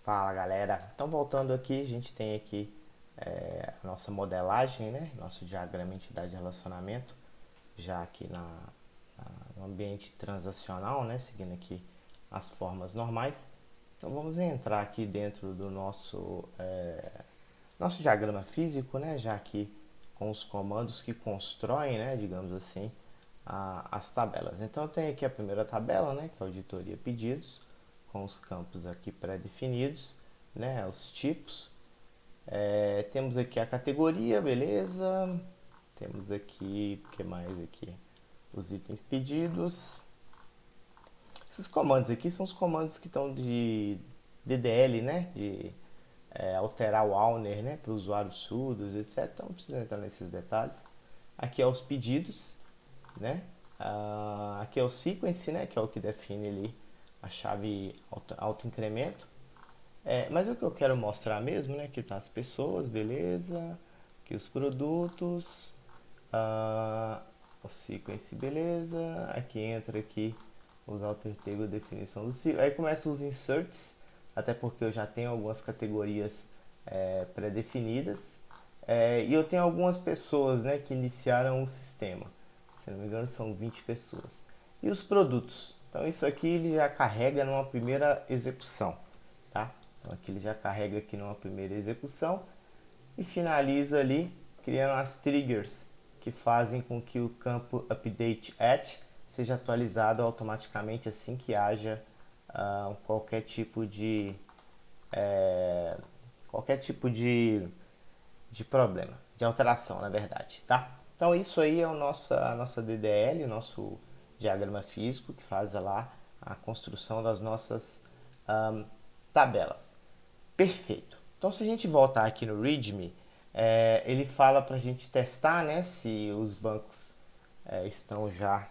Fala galera, então voltando aqui, a gente tem aqui a nossa modelagem, né? Nosso diagrama entidade de relacionamento, já aqui no ambiente transacional, né? Seguindo aqui as formas normais. Então vamos entrar aqui dentro do nosso diagrama físico, né? Já aqui com os comandos que constroem, né? Digamos assim, as tabelas. Então eu tenho aqui a primeira tabela, né? Que é auditoria pedidos, com os campos aqui pré-definidos, né, os tipos. Temos aqui a categoria, beleza. Temos aqui, o que mais aqui? Os itens pedidos. Esses comandos aqui são os comandos que estão de DDL, né, de alterar o owner, né, para usuários surdos, etc. Então não precisa entrar nesses detalhes. Aqui é os pedidos, né. Aqui é o sequence, né, que é o que define ali a chave auto-incremento. Mas o que eu quero mostrar mesmo, né? Que tá as pessoas, beleza. Aqui os produtos. ah, o sequence, beleza. Aqui entra aqui os alter table, definição do sequence. Aí começa os inserts, até porque eu já tenho algumas categorias pré-definidas. E eu tenho algumas pessoas, né, que iniciaram o sistema. Se não me engano, são 20 pessoas. E os produtos. Então isso aqui ele já carrega numa primeira execução, tá? Então aqui ele já carrega aqui numa primeira execução e finaliza ali criando as triggers que fazem com que o campo update at seja atualizado automaticamente assim que haja qualquer tipo é, de problema, de alteração, na verdade, tá? Então isso aí é a nossa DDL, o nosso diagrama físico que faz lá a construção das nossas tabelas. Perfeito. Então se a gente voltar aqui no README, ele fala para a gente testar, né, se os bancos estão já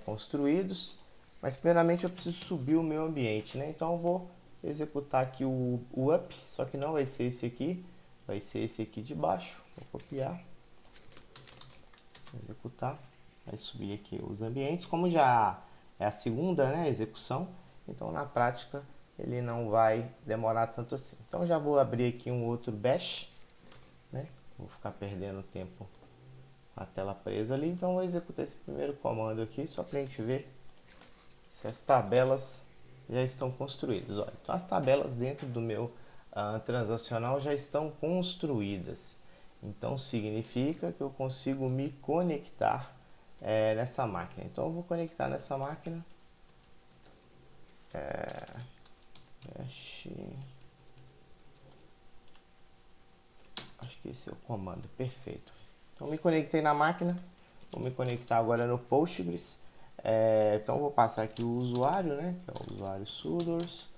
construídos. Mas primeiramente eu preciso subir o meu ambiente, né? Então eu vou executar aqui o up, só que não vai ser esse aqui, vai ser esse aqui de baixo. Vou copiar, executar, vai subir aqui os ambientes. Como já é a segunda, né, execução, então na prática ele não vai demorar tanto assim. Então já vou abrir aqui um outro bash, né? Vou ficar perdendo tempo a tela presa ali, então vou executar esse primeiro comando aqui só para a gente ver se as tabelas já estão construídas. Olha, então as tabelas dentro do meu transacional já estão construídas. Então significa que eu consigo me conectar nessa máquina. Então eu vou conectar nessa máquina. Acho que esse é o comando, perfeito. Então me conectei na máquina. Vou me conectar agora no Postgres. Então vou passar aqui o usuário, né? Que é o usuário sudoers.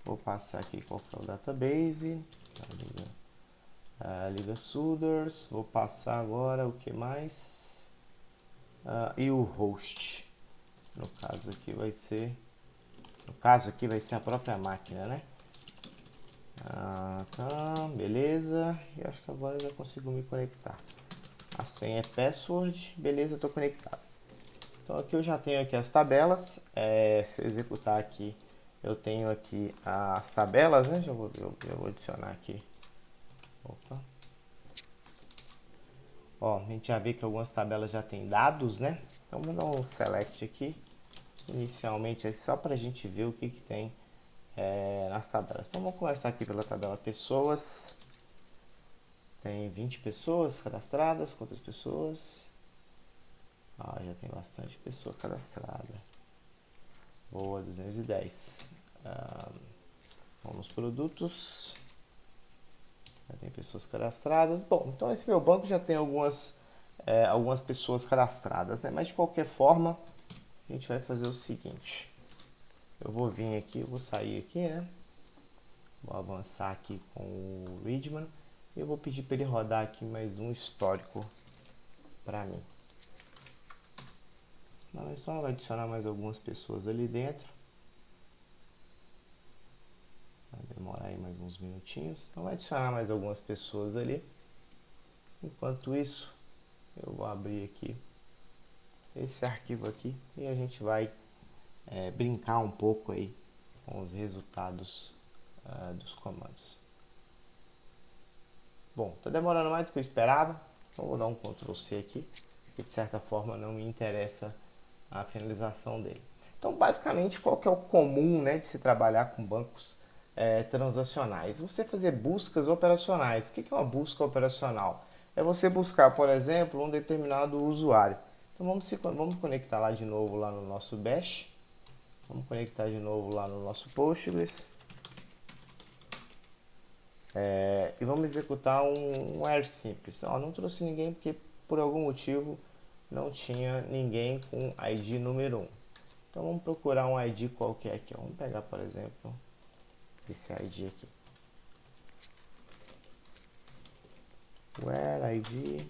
Vou passar aqui qual que é o database. Liga sudoers. Vou passar agora o que mais? E o host. No caso aqui vai ser a própria máquina, né? Tá, beleza. E acho que agora eu já consigo me conectar. A senha é password, beleza, estou conectado. Então aqui eu já tenho aqui as tabelas. Se eu executar aqui, eu tenho aqui as tabelas, né? Já vou adicionar aqui. Opa. Ó, a gente já vê que algumas tabelas já tem dados, né? Então vou dar um select aqui. Inicialmente é só para a gente ver o que tem nas tabelas. Então vamos começar aqui pela tabela pessoas. Tem 20 pessoas cadastradas. Quantas pessoas? Já tem bastante pessoa cadastrada. Boa, 210. Vamos produtos. Já tem pessoas cadastradas. Bom, então esse meu banco já tem algumas pessoas cadastradas, né? Mas de qualquer forma, a gente vai fazer o seguinte. Eu vou vir aqui, eu vou sair aqui, né? Vou avançar aqui com o Readman. E eu vou pedir para ele rodar aqui mais um histórico para mim. Mas só vai adicionar mais algumas pessoas ali dentro. Vai demorar aí mais uns minutinhos. Então vai adicionar mais algumas pessoas ali. Enquanto isso, eu vou abrir aqui esse arquivo aqui e a gente vai brincar um pouco aí com os resultados Bom, está demorando mais do que eu esperava, então vou dar um Ctrl C aqui, porque de certa forma não me interessa a finalização dele. Então, basicamente, qual que é o comum, né, de se trabalhar com bancos transacionais? Você fazer buscas operacionais. O que é uma busca operacional? É você buscar, por exemplo, um determinado usuário. Então, vamos conectar lá de novo lá no nosso Bash. Vamos conectar de novo lá no nosso Postgres. E vamos executar um where simples. Não trouxe ninguém porque por algum motivo não tinha ninguém com ID número 1. Então vamos procurar um ID qualquer aqui. Vamos pegar, por exemplo, esse ID aqui. Where ID.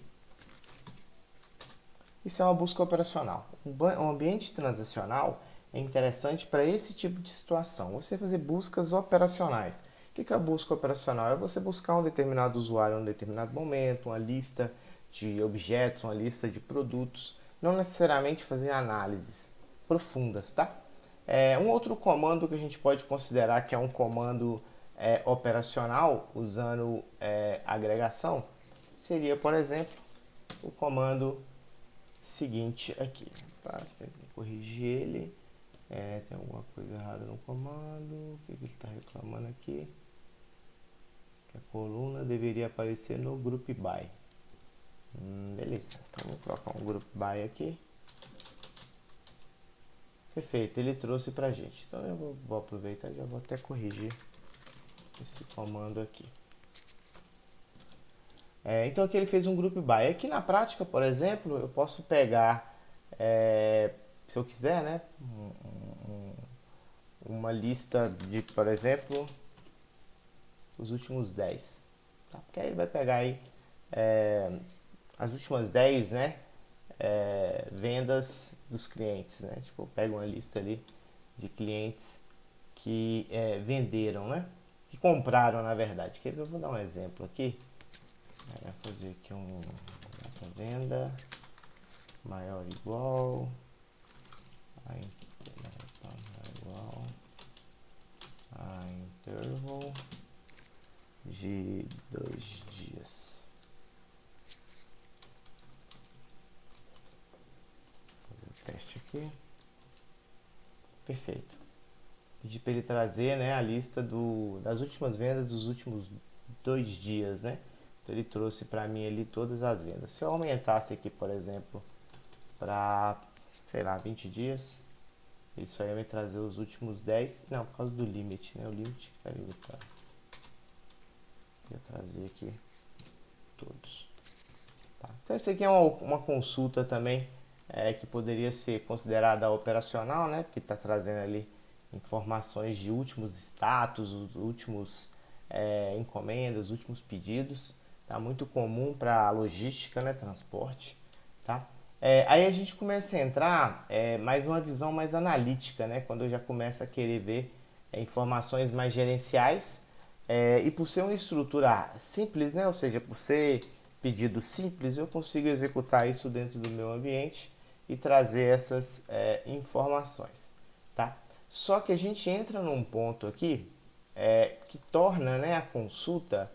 Isso é uma busca operacional. Um ambiente transacional é interessante para esse tipo de situação. Você fazer buscas operacionais. O que é a busca operacional? É você buscar um determinado usuário em um determinado momento, uma lista de objetos, uma lista de produtos. Não necessariamente fazer análises profundas, tá? Um outro comando que a gente pode considerar que é um comando operacional, usando agregação, seria, por exemplo, o comando seguinte aqui. Tá? Tem que corrigir ele. Tem alguma coisa errada no comando. O que ele está reclamando aqui? Que a coluna deveria aparecer no group by. Beleza. Então vou colocar um group by aqui. Perfeito, ele trouxe pra gente. Então eu vou aproveitar e já vou até corrigir esse comando aqui. Então aqui ele fez um group by. Aqui na prática, por exemplo, eu posso pegar, se eu quiser, né, uma lista de, por exemplo, os últimos 10. Tá? Porque aí ele vai pegar aí as últimas 10, né, vendas dos clientes, né? Tipo, eu pego uma lista ali de clientes que venderam, né? Que compraram, na verdade. Eu vou dar um exemplo aqui. Vai fazer aqui uma venda maior ou igual a interval de 2 dias. Vou fazer o teste aqui. Perfeito. Pedi para ele trazer, né, a lista das últimas vendas dos últimos 2 dias, né? Então ele trouxe para mim ali todas as vendas. Se eu aumentasse aqui, por exemplo, para, sei lá, 20 dias, ele só ia me trazer os últimos 10. Não, por causa do limite, né? O limite que vai limitar. Vou trazer aqui todos. Tá. Então isso aqui é uma consulta também que poderia ser considerada operacional, né? Porque está trazendo ali informações de últimos status, os últimos encomendas, os últimos pedidos. Tá muito comum para logística, né? Transporte, tá? Aí a gente começa a entrar mais uma visão mais analítica, né? Quando eu já começo a querer ver informações mais gerenciais e por ser uma estrutura simples, né? Ou seja, por ser pedido simples, eu consigo executar isso dentro do meu ambiente e trazer essas informações, tá? Só que a gente entra num ponto aqui que torna, né, a consulta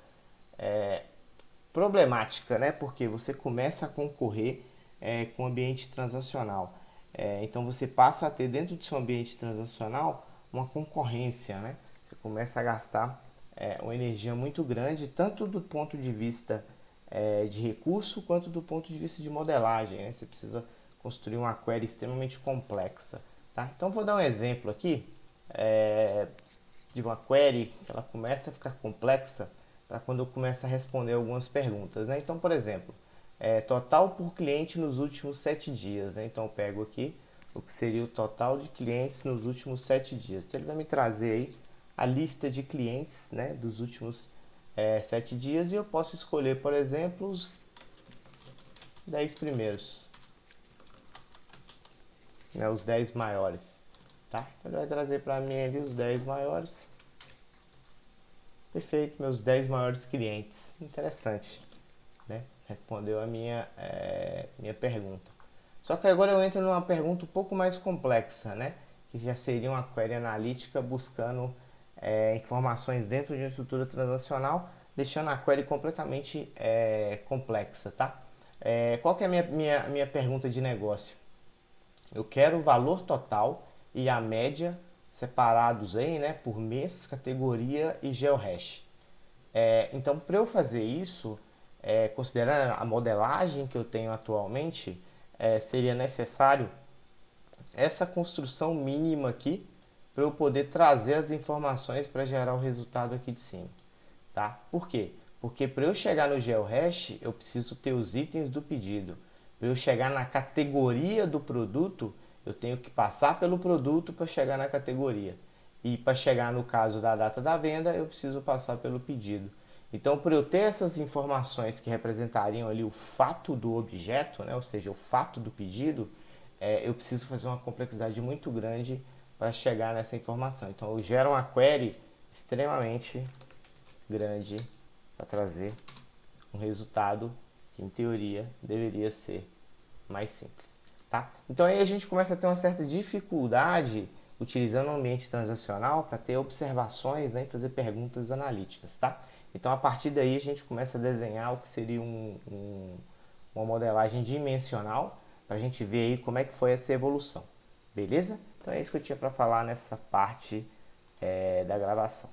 problemática, né? Porque você começa a concorrer com o ambiente transacional. Então você passa a ter dentro do seu ambiente transacional uma concorrência, né? Você começa a gastar uma energia muito grande, tanto do ponto de vista de recurso, quanto do ponto de vista de modelagem, né? Você precisa construir uma query extremamente complexa, tá? Então vou dar um exemplo aqui de uma query que ela começa a ficar complexa para quando eu começo a responder algumas perguntas, né? Então, por exemplo, total por cliente nos últimos 7 dias, né? Então eu pego aqui o que seria o total de clientes nos últimos 7 dias. Então, ele vai me trazer aí a lista de clientes, né, dos últimos 7 dias e eu posso escolher, por exemplo, os 10 primeiros, né, os 10 maiores, tá? Então, ele vai trazer para mim ali os 10 maiores. Perfeito, meus 10 maiores clientes. Interessante, né? Respondeu a minha pergunta. Só que agora eu entro numa pergunta um pouco mais complexa, né? Que já seria uma query analítica buscando informações dentro de uma estrutura transacional deixando a query completamente complexa, tá? Qual que é a minha pergunta de negócio? Eu quero o valor total e a média separados aí, né, por mês, categoria e geohash. Então, para eu fazer isso, considerando a modelagem que eu tenho atualmente, seria necessário essa construção mínima aqui para eu poder trazer as informações para gerar o resultado aqui de cima, tá? Por quê? Porque para eu chegar no GeoHash, eu preciso ter os itens do pedido. Para eu chegar na categoria do produto, eu tenho que passar pelo produto para chegar na categoria. E para chegar no caso da data da venda, eu preciso passar pelo pedido. Então, para eu ter essas informações que representariam ali o fato do objeto, né, ou seja, o fato do pedido, eu preciso fazer uma complexidade muito grande para chegar nessa informação. Então, eu gero uma query extremamente grande para trazer um resultado que, em teoria, deveria ser mais simples. Tá? Então, aí a gente começa a ter uma certa dificuldade utilizando o ambiente transacional para ter observações, né, e fazer perguntas analíticas. Tá? Então, a partir daí, a gente começa a desenhar o que seria uma modelagem dimensional para a gente ver aí como é que foi essa evolução. Beleza? Então é isso que eu tinha para falar nessa parte da gravação.